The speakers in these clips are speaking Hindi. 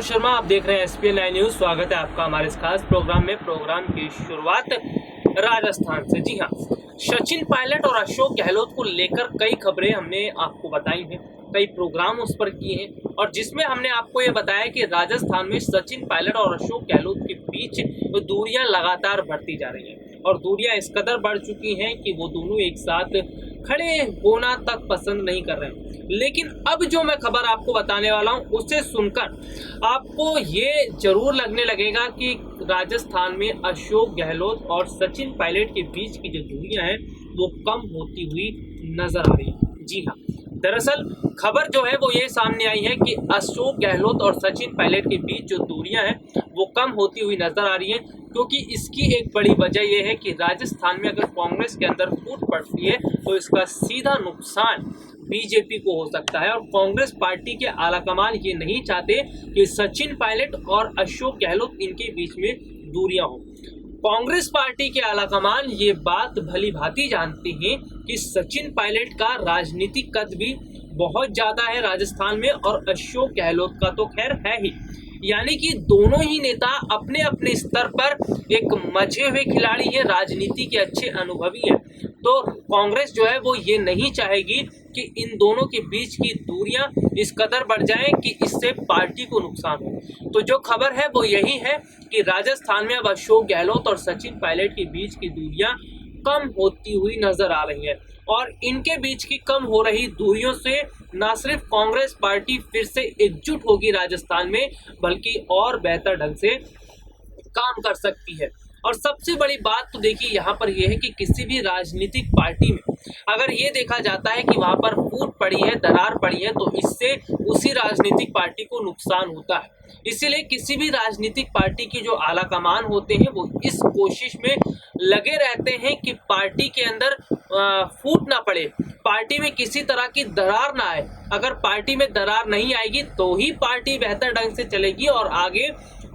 मनोज शर्मा, आप देख रहे हैं SPN लाइव न्यूज। स्वागत है आपका हमारे इस खास प्रोग्राम में। प्रोग्राम की शुरुआत राजस्थान से। जी हाँ, सचिन पायलट और अशोक गहलोत को लेकर कई खबरें हमने आपको बताई हैं, कई प्रोग्राम उस पर किए हैं और जिसमें हमने आपको ये बताया कि राजस्थान में सचिन पायलट और अशोक गहलोत के बीच दूरियां लगातार बढ़ती जा रही हैं और दूरियां इस कदर बढ़ चुकी हैं कि वो दोनों एक साथ खड़े होना तक पसंद नहीं कर रहे हैं। लेकिन अब जो मैं खबर आपको बताने वाला हूं उसे सुनकर आपको ये जरूर लगने लगेगा कि राजस्थान में अशोक गहलोत और सचिन पायलट के बीच की जो दूरियां हैं वो कम होती हुई नजर आ रही है। जी हाँ, दरअसल खबर जो है वो ये सामने आई है कि अशोक गहलोत और सचिन पायलट के बीच जो दूरियां हैं वो कम होती हुई नजर आ रही है, क्योंकि इसकी एक बड़ी वजह यह है कि राजस्थान में अगर कांग्रेस के अंदर फूट पड़ती है तो इसका सीधा नुकसान बीजेपी को हो सकता है और कांग्रेस पार्टी के आलाकमान ये नहीं चाहते कि सचिन पायलट और अशोक गहलोत इनके बीच में दूरियां हो। कांग्रेस पार्टी के आलाकमान ये बात भली भांति जानते हैं कि सचिन पायलट का राजनीतिक कद भी बहुत ज्यादा है राजस्थान में और अशोक गहलोत का तो खैर है ही। यानी कि दोनों ही नेता अपने अपने स्तर पर एक मजे हुए खिलाड़ी हैं, राजनीति के अच्छे अनुभवी हैं। तो कांग्रेस जो है वो ये नहीं चाहेगी कि इन दोनों के बीच की दूरियां इस कदर बढ़ जाएं कि इससे पार्टी को नुकसान हो। तो जो खबर है वो यही है कि राजस्थान में अब अशोक गहलोत और सचिन पायलट के बीच की दूरियां कम होती हुई नजर आ रही है और इनके बीच की कम हो रही दूरियों से न सिर्फ कांग्रेस पार्टी फिर से एकजुट होगी राजस्थान में, बल्कि और बेहतर ढंग से काम कर सकती है। और सबसे बड़ी बात तो देखिए यहाँ पर यह है कि किसी भी राजनीतिक पार्टी में अगर ये देखा जाता है कि वहां पर फूट पड़ी है, दरार पड़ी है, तो इससे उसी राजनीतिक पार्टी को नुकसान होता है। इसीलिए किसी भी राजनीतिक पार्टी के जो आलाकमान होते हैं वो इस कोशिश में लगे रहते हैं कि पार्टी के अंदर फूट ना पड़े, पार्टी में किसी तरह की दरार ना आए। अगर पार्टी में दरार नहीं आएगी तो ही पार्टी बेहतर ढंग से चलेगी और आगे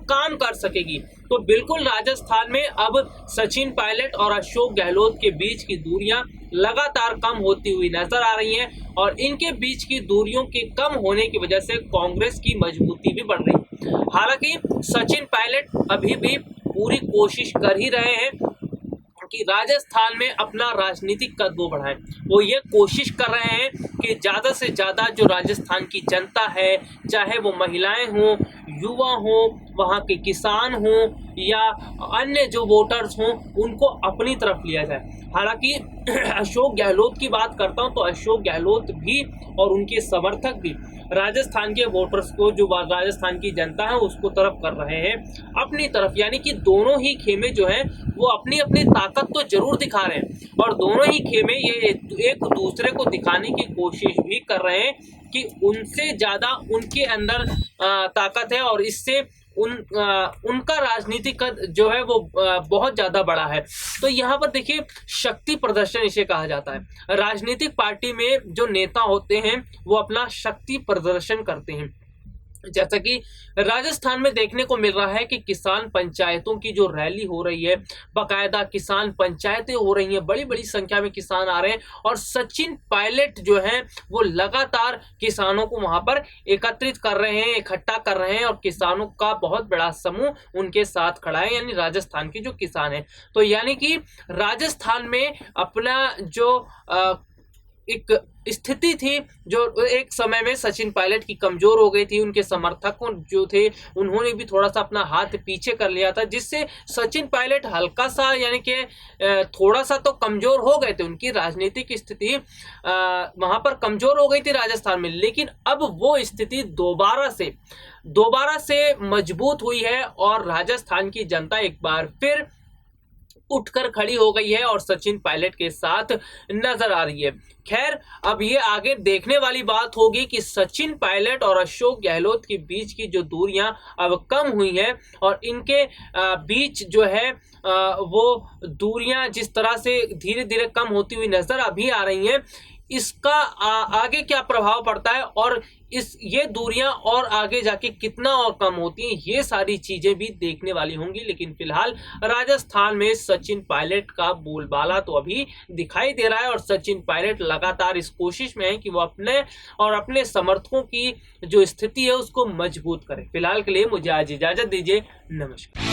काम कर सकेगी। तो बिल्कुल राजस्थान में अब सचिन पायलट और अशोक गहलोत के बीच की दूरियां लगातार कम होती हुई नजर आ रही हैं और इनके बीच की दूरियों के कम होने की वजह से कांग्रेस की मजबूती भी बढ़ रही है। हालांकि सचिन पायलट अभी भी पूरी कोशिश कर ही रहे हैं कि राजस्थान में अपना राजनीतिक कदम बढ़ाएं। वो ये कोशिश कर रहे हैं कि ज़्यादा से ज़्यादा जो राजस्थान की जनता है, चाहे वो महिलाएं हों, युवा हों, वहाँ के किसान हों या अन्य जो वोटर्स हों, उनको अपनी तरफ लिया जाए। हालांकि अशोक गहलोत की बात करता हूं तो अशोक गहलोत भी और उनके समर्थक भी राजस्थान के वोटर्स को, जो राजस्थान की जनता है, उसको तरफ कर रहे हैं अपनी तरफ। यानी कि दोनों ही खेमे जो हैं वो अपनी अपनी ताकत तो जरूर दिखा रहे हैं और दोनों ही खेमे ये एक दूसरे को दिखाने की कोशिश भी कर रहे हैं कि उनसे ज़्यादा उनके अंदर ताकत है और इससे उनका राजनीतिक कद जो है वो बहुत ज़्यादा बड़ा है। तो यहाँ पर देखिए, शक्ति प्रदर्शन इसे कहा जाता है। राजनीतिक पार्टी में जो नेता होते हैं वो अपना शक्ति प्रदर्शन करते हैं। जैसा कि राजस्थान में देखने को मिल रहा है कि किसान पंचायतों की जो रैली हो रही है, बाकायदा किसान पंचायतें हो रही हैं, बड़ी बड़ी संख्या में किसान आ रहे हैं और सचिन पायलट जो हैं वो लगातार किसानों को वहां पर एकत्रित कर रहे हैं, इकट्ठा कर रहे हैं और किसानों का बहुत बड़ा समूह उनके साथ खड़ा है, यानी राजस्थान के जो किसान हैं। तो यानी कि राजस्थान में अपना जो एक स्थिति थी, जो एक समय में सचिन पायलट की कमजोर हो गई थी, उनके समर्थकों जो थे उन्होंने भी थोड़ा सा अपना हाथ पीछे कर लिया था, जिससे सचिन पायलट हल्का सा यानी कि थोड़ा सा तो कमजोर हो गए थे। उनकी राजनीतिक स्थिति वहां पर कमजोर हो गई थी राजस्थान में, लेकिन अब वो स्थिति दोबारा से मजबूत हुई है और राजस्थान की जनता एक बार फिर उठकर खड़ी हो गई है और सचिन पायलट के साथ नजर आ रही है। खैर, अब ये आगे देखने वाली बात होगी कि सचिन पायलट और अशोक गहलोत के बीच की जो दूरियां अब कम हुई हैं और इनके बीच जो है वो दूरियां जिस तरह से धीरे धीरे कम होती हुई नजर अभी आ रही हैं, इसका आगे क्या प्रभाव पड़ता है और ये दूरियां और आगे जाके कितना और कम होती हैं, ये सारी चीजें भी देखने वाली होंगी। लेकिन फिलहाल राजस्थान में सचिन पायलट का बोलबाला तो अभी दिखाई दे रहा है और सचिन पायलट लगातार इस कोशिश में है कि वो अपने समर्थकों की जो स्थिति है उसको मजबूत करे। फिलहाल के लिए मुझे आज इजाजत दीजिए, नमस्कार।